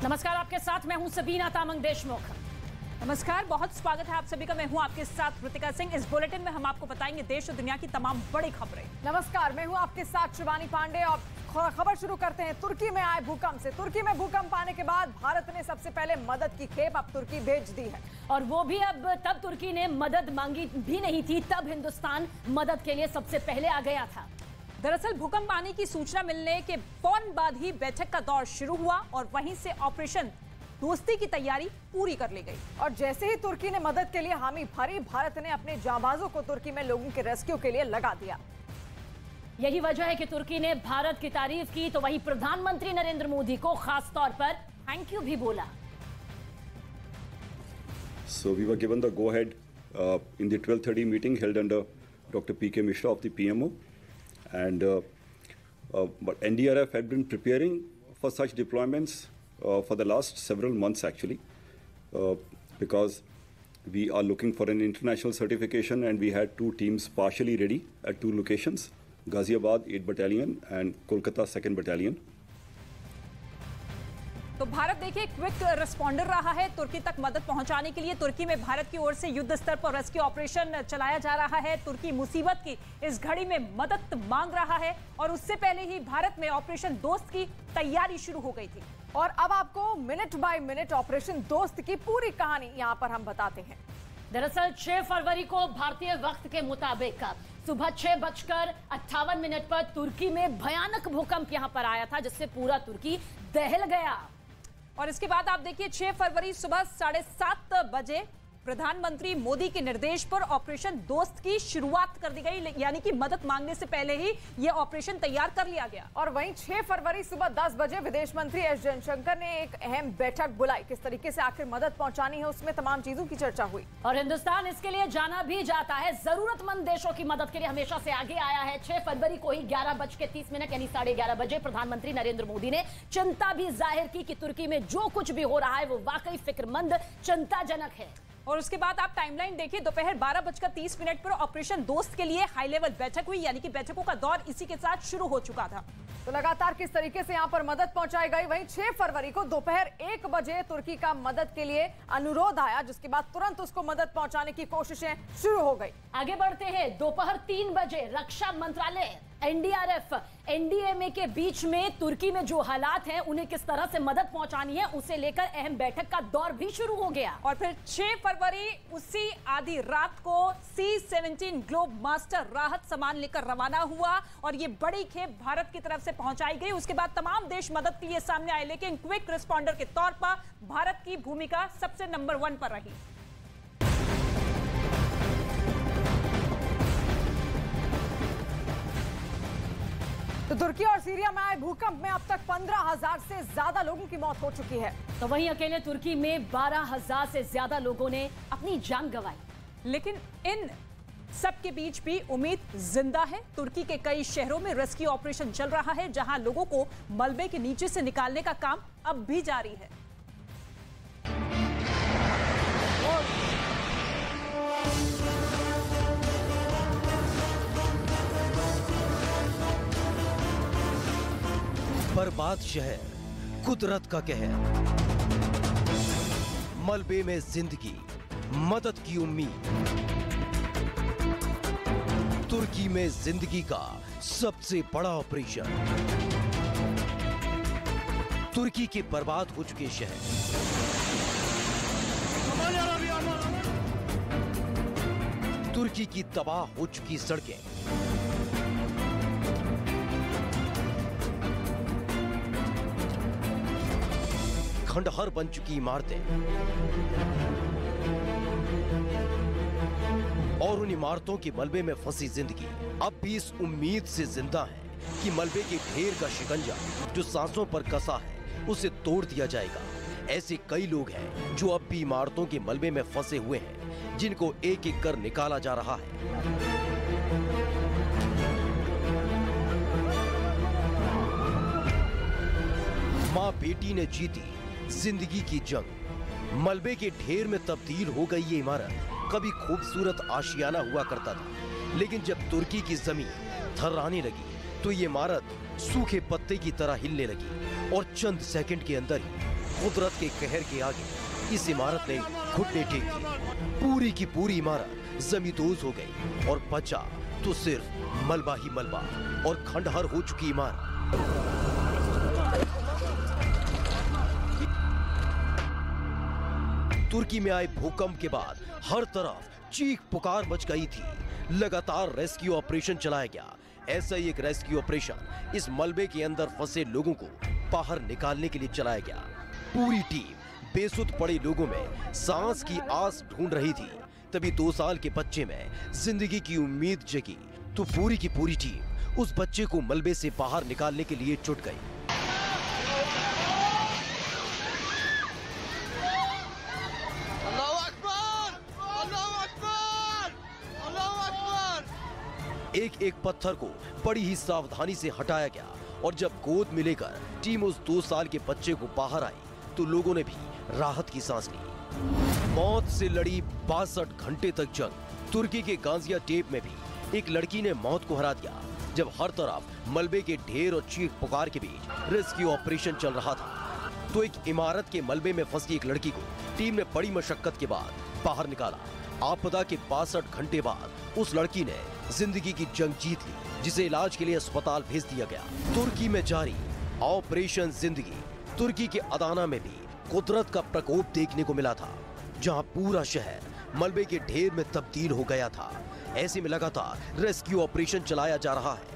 नमस्कार, आपके साथ मैं हूं सबीना तामंग देशमुख। नमस्कार, बहुत स्वागत है आप सभी का। मैं हूं आपके साथ कृतिका सिंह। इस बुलेटिन में हम आपको बताएंगे देश और दुनिया की तमाम बड़ी खबरें। नमस्कार, मैं हूं आपके साथ शिवानी पांडे और खबर शुरू करते हैं तुर्की में आए भूकंप से। तुर्की में भूकंप आने के बाद भारत ने सबसे पहले मदद की खेप अब तुर्की भेज दी है, और वो भी अब तब तुर्की ने मदद मांगी भी नहीं थी, तब हिंदुस्तान मदद के लिए सबसे पहले आ गया था। दरअसल भूकंप आने की सूचना मिलने के फौरन बाद ही बैठक का दौर शुरू हुआ और वहीं से ऑपरेशन दोस्ती की तैयारी पूरी कर ली गई। और जैसे ही तुर्की ने मदद के लिए हामी भरी, भारत ने अपने जांबाजों को तुर्की में लोगों के रेस्क्यू के लिए लगा दिया। यही वजह है कि तुर्की ने भारत की तारीफ की, तो वहीं प्रधानमंत्री नरेंद्र मोदी को खास तौर पर थैंक यू भी बोला। So we were given the go-ahead in the 12:30 meeting held under Dr. P.K. Mishra of the PMO, and but NDRF had been preparing for such deployments for the last several months actually, because we are looking for an international certification, and we had two teams partially ready at two locations: Ghaziabad 8th Battalion and Kolkata 2nd Battalion. तो भारत देखिए quick responder रहा है तुर्की तक मदद पहुंचाने के लिए। तुर्की में भारत की ओर से युद्ध स्तर पर रेस्क्यू ऑपरेशन चलाया जा रहा है। तुर्की मुसीबत की इस घड़ी में मदद मांग रहा है और उससे पहले ही भारत में ऑपरेशन दोस्त की तैयारी शुरू हो गई थी। और अब आपको मिनट बाय मिनट ऑपरेशन दोस्त की पूरी कहानी यहाँ पर हम बताते हैं। दरअसल 6 फरवरी को भारतीय वक्त के मुताबिक सुबह 6:58 पर तुर्की में भयानक भूकंप यहां पर आया था, जिससे पूरा तुर्की दहल गया। और इसके बाद आप देखिए 6 फरवरी सुबह 7:30 बजे प्रधानमंत्री मोदी के निर्देश पर ऑपरेशन दोस्त की शुरुआत कर दी गई, यानी कि मदद मांगने से पहले ही यह ऑपरेशन तैयार कर लिया गया। और वहीं 6 फरवरी सुबह 10 बजे विदेश मंत्री एस जयशंकर ने एक अहम बैठक बुलाई। किस तरीके से आखिर मदद पहुंचानी है, उसमें तमाम चीजों की चर्चा हुई। और हिंदुस्तान इसके लिए जाना भी जाता है, जरूरतमंद देशों की मदद के लिए हमेशा से आगे आया है। 6 फरवरी को ही 11:30 यानी 11:30 बजे प्रधानमंत्री नरेंद्र मोदी ने चिंता भी जाहिर की कि तुर्की में जो कुछ भी हो रहा है वो वाकई फिक्रमंद, चिंताजनक है। और उसके बाद आप टाइमलाइन देखिए, दोपहर 12:30 पर ऑपरेशन दोस्त के लिए हाई लेवल बैठक हुई, यानी कि बैठकों का दौर इसी के साथ शुरू हो चुका था। तो लगातार किस तरीके से यहाँ पर मदद पहुंचाई गई। वहीं 6 फरवरी को दोपहर 1 बजे तुर्की का मदद के लिए अनुरोध आया, जिसके बाद तुरंत उसको मदद पहुंचाने की कोशिशें शुरू हो गई। आगे बढ़ते हैं, दोपहर 3 बजे रक्षा मंत्रालय, एनडीआरएफ, एनडीएमए के बीच में तुर्की में जो हालात हैं उन्हें किस तरह से मदद पहुंचानी है उसे लेकर अहम बैठक का दौर भी शुरू हो गया। और फिर 6 फरवरी उसी आधी रात को C-17 ग्लोब मास्टर राहत सामान लेकर रवाना हुआ और ये बड़ी खेप भारत की तरफ से पहुंचाई गई। उसके बाद तमाम देश मदद के लिए सामने आए, लेकिन क्विक रिस्पॉन्डर के तौर पर भारत की भूमिका सबसे नंबर 1 पर रही। तो तुर्की और सीरिया में आए भूकंप में अब तक 15,000 से ज्यादा लोगों की मौत हो चुकी है। तो वहीं अकेले तुर्की में 12,000 से ज्यादा लोगों ने अपनी जान गंवाई। लेकिन इन सबके बीच भी उम्मीद जिंदा है। तुर्की के कई शहरों में रेस्क्यू ऑपरेशन चल रहा है, जहां लोगों को मलबे के नीचे से निकालने का काम अब भी जारी है। बर्बाद शहर, कुदरत का कहर, मलबे में जिंदगी, मदद की उम्मीद। तुर्की में जिंदगी का सबसे बड़ा ऑपरेशन। तुर्की के बर्बाद हो चुके शहर, तुर्की की तबाह हो चुकी सड़कें, खंडहर बन चुकी इमारतें और उन इमारतों के मलबे में फंसी जिंदगी अब भी इस उम्मीद से जिंदा है कि मलबे के ढेर का शिकंजा जो सांसों पर कसा है उसे तोड़ दिया जाएगा। ऐसे कई लोग हैं जो अब भी इमारतों के मलबे में फंसे हुए हैं, जिनको एक एक कर निकाला जा रहा है। मां बेटी ने जीती जिंदगी की जंग। मलबे के ढेर में तब्दील हो गई ये इमारत कभी खूबसूरत आशियाना हुआ करता था, लेकिन जब तुर्की की जमीन थर्राने लगी तो ये इमारत सूखे पत्ते की तरह हिलने लगी और चंद सेकंड के अंदर ही कुदरत के कहर के आगे इस इमारत ने घुटने टेक दिए। पूरी की पूरी इमारत जमींदोज हो गई और बचा तो सिर्फ मलबा ही मलबा और खंडहर हो चुकी इमारत। तुर्की में आए भूकंप के बाद हर तरफ चीख पुकार मच गई थी। लगातार रेस्क्यू ऑपरेशन चलाया गया। ऐसा ही एक रेस्क्यू ऑपरेशन इस मलबे के अंदर फंसे लोगों को बाहर निकालने के लिए चलाया गया। पूरी टीम बेसुध पड़े लोगों में सांस की आस ढूंढ रही थी। तभी 2 साल के बच्चे में जिंदगी की उम्मीद जगी तो पूरी की पूरी टीम उस बच्चे को मलबे से बाहर निकालने के लिए जुट गई। एक एक पत्थर को बड़ी ही सावधानी से हटाया गया और जब गोद में लेकर टीम उस 2 साल के बच्चे को बाहर आई तो लोगों ने भी राहत की सांस ली। मौत से लड़ी 62 घंटे तक जंग। तुर्की के गाजियांटेप में भी एक लड़की ने मौत को हरा दिया जब हर तरफ मलबे के ढेर और चीख पुकार के बीच रेस्क्यू ऑपरेशन चल रहा था तो एक इमारत के मलबे में फंसी एक लड़की को टीम ने बड़ी मशक्कत के बाद बाहर निकाला। आपदा के 62 घंटे बाद उस लड़की ने जिंदगी की जंग जीत ली जिसे इलाज के लिए अस्पताल भेज दिया गया। तुर्की में जारी ऑपरेशन जिंदगी। तुर्की के अदाना में भी कुदरत का प्रकोप देखने को मिला था जहां पूरा शहर मलबे के ढेर में तब्दील हो गया था। ऐसे में लगातार रेस्क्यू ऑपरेशन चलाया जा रहा है।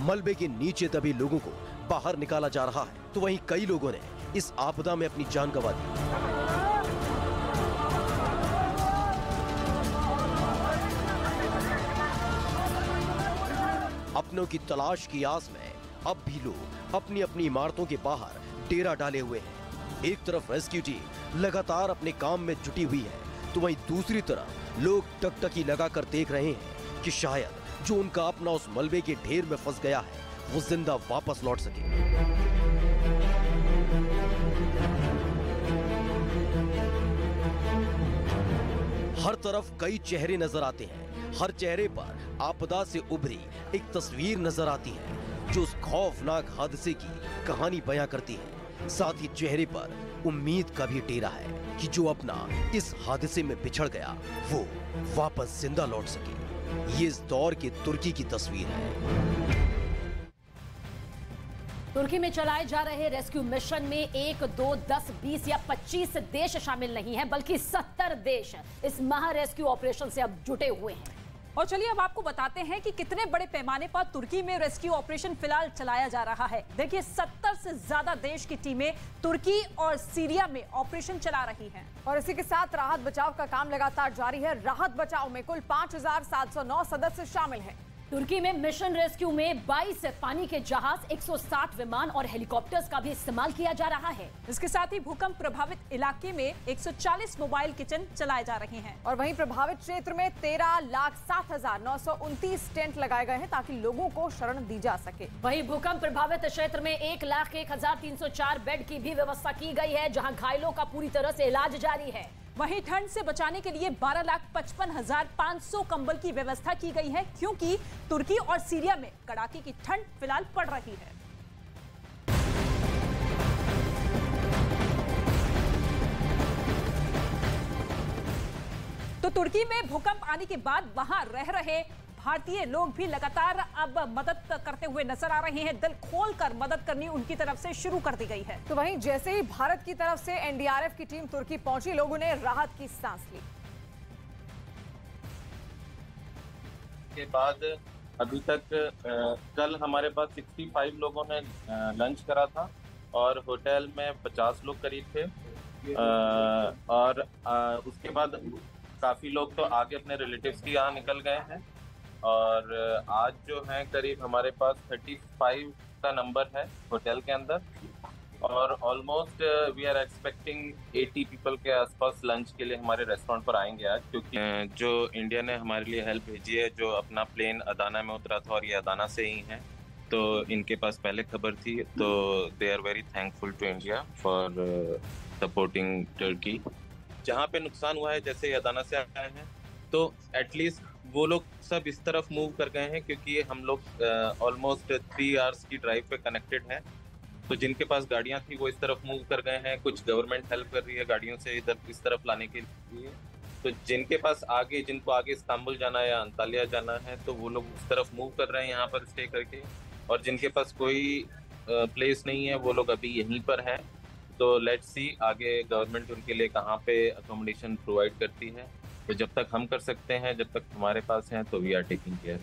मलबे के नीचे दबे लोगों को बाहर निकाला जा रहा है तो वहीं कई लोगों ने इस आपदा में अपनी जान गंवा दी। अपनों की तलाश की आस में अब भी लोग अपनी अपनी इमारतों के बाहर डेरा डाले हुए हैं। एक तरफ रेस्क्यू टीम लगातार अपने काम में जुटी हुई है तो वहीं दूसरी तरफ लोग टकटकी लगाकर देख रहे हैं कि शायद जो उनका अपना उस मलबे के ढेर में फंस गया है वो जिंदा वापस लौट सके। हर तरफ कई चेहरे नजर आते हैं। हर चेहरे पर आपदा से उभरी एक तस्वीर नजर आती है जो उस खौफनाक हादसे की कहानी बयां करती है। साथ ही चेहरे पर उम्मीद का भी डेरा है कि जो अपना इस हादसे में बिछड़ गया वो वापस जिंदा लौट सके। ये इस दौर के तुर्की की तस्वीर है। तुर्की में चलाए जा रहे रेस्क्यू मिशन में 1, 2, 10, 20 या 25 देश शामिल नहीं हैं बल्कि 70 देश इस महा रेस्क्यू ऑपरेशन से अब जुटे हुए हैं। और चलिए अब आपको बताते हैं कि कितने बड़े पैमाने पर तुर्की में रेस्क्यू ऑपरेशन फिलहाल चलाया जा रहा है। देखिए 70 से ज्यादा देश की टीमें तुर्की और सीरिया में ऑपरेशन चला रही हैं। और इसी के साथ राहत बचाव का काम लगातार जारी है। राहत बचाव में कुल 5709 सदस्य शामिल हैं। तुर्की में मिशन रेस्क्यू में 22 पानी के जहाज, 160 विमान और हेलीकॉप्टर्स का भी इस्तेमाल किया जा रहा है। इसके साथ ही भूकंप प्रभावित इलाके में 140 मोबाइल किचन चलाए जा रहे हैं। और वहीं प्रभावित क्षेत्र में 13,07,929 टेंट लगाए गए हैं ताकि लोगों को शरण दी जा सके। वहीं भूकंप प्रभावित क्षेत्र में 1,01,304 बेड की भी व्यवस्था की गई है जहां घायलों का पूरी तरह से इलाज जारी है। वहीं ठंड से बचाने के लिए 12,55,500 कंबल की व्यवस्था की गई है क्योंकि तुर्की और सीरिया में कड़ाके की ठंड फिलहाल पड़ रही है। तो तुर्की में भूकंप आने के बाद वहां रह रहे भारतीय लोग भी लगातार अब मदद करते हुए नजर आ रहे हैं। दिल खोलकर मदद करनी उनकी तरफ से शुरू कर दी गई है। तो वहीं जैसे ही भारत की तरफ से एनडीआरएफ की टीम तुर्की पहुंची, लोगों ने राहत की सांस ली। के बाद अभी तक कल हमारे पास 65 लोगों ने लंच करा था और होटल में 50 लोग करीब थे और उसके बाद काफी लोग तो आगे अपने रिलेटिव्स की यहाँ निकल गए हैं और आज जो है करीब हमारे पास 35 का नंबर है होटल के अंदर और almost we are expecting 80 people के आसपास लंच के लिए हमारे रेस्टोरेंट पर आएंगे आज, क्योंकि जो इंडिया ने हमारे लिए हेल्प भेजी है, जो अपना प्लेन अदाना में उतरा था और ये अदाना से ही हैं, तो इनके पास पहले खबर थी, तो they are very thankful to India for supporting Turkey. जहाँ पे नुकसान हुआ है, जैसे अदाना से आए हैं, तो एटलीस्ट वो लोग सब इस तरफ मूव कर गए हैं क्योंकि हम लोग ऑलमोस्ट 3 आवर्स की ड्राइव पे कनेक्टेड हैं, तो जिनके पास गाड़ियां थी वो इस तरफ मूव कर गए हैं, कुछ गवर्नमेंट हेल्प कर रही है गाड़ियों से इधर इस तरफ लाने के लिए। तो जिनके पास आगे, जिनको आगे इस्तांबुल जाना है या अंतालिया जाना है, तो वो लोग उस तरफ मूव कर रहे हैं यहाँ पर स्टे करके, और जिनके पास कोई प्लेस नहीं है वो लोग अभी यहीं पर हैं। तो लेट्स सी आगे गवर्नमेंट उनके लिए कहाँ पे अकोमोडेशन प्रोवाइड करती है। तो जब तक हम कर सकते हैं, जब तक हमारे पास हैं, तो वी आर टेकिंग केयर।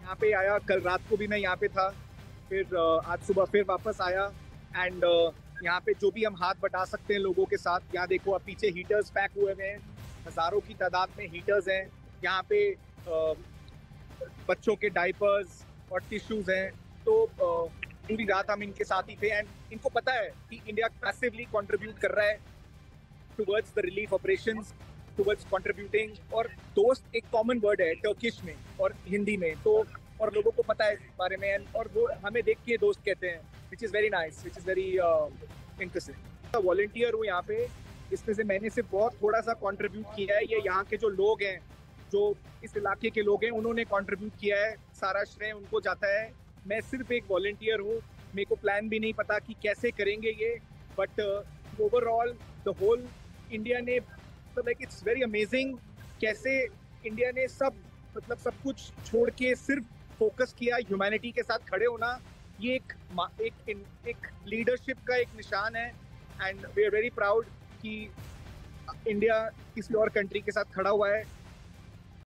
यहाँ पे आया, कल रात को भी मैं यहाँ पे था, फिर आज सुबह फिर वापस आया। एंड यहाँ पे जो भी हम हाथ बटा सकते हैं लोगों के साथ, यहाँ देखो अब पीछे हीटर्स पैक हुए हुए हैं, हजारों की तादाद में हीटर्स हैं। यहाँ पे बच्चों के डायपर्स और टिश्यूज हैं। तो पूरी रात हम इनके साथ ही थे एंड इनको पता है कि इंडिया मैसिवली कंट्रीब्यूट कर रहा है towards the relief operations, towards contributing. और दोस्त एक कॉमन वर्ड है टर्किश में और हिंदी में, तो और लोगों को पता है इस बारे में, और वो हमें देख के दोस्त कहते हैं, which is very nice, which is very interesting. Volunteer हूँ यहाँ पे, इसमें से मैंने सिर्फ बहुत थोड़ा सा कंट्रीब्यूट किया है। ये यहाँ के जो लोग हैं, जो इस इलाके के लोग हैं, उन्होंने कंट्रीब्यूट किया है, सारा श्रेय उनको जाता है। मैं सिर्फ एक वॉलंटियर हूँ, मेरे को प्लान भी नहीं पता कि कैसे करेंगे ये, but overall the whole India ने, लाइक इट्स वेरी अमेजिंग कैसे इंडिया ने सब कुछ छोड़ के सिर्फ फोकस किया ह्यूमैनिटी के साथ खड़े होना। ये एक लीडरशिप का एक निशान है and we are very proud कि इंडिया किसी और कंट्री के साथ खड़ा हुआ है।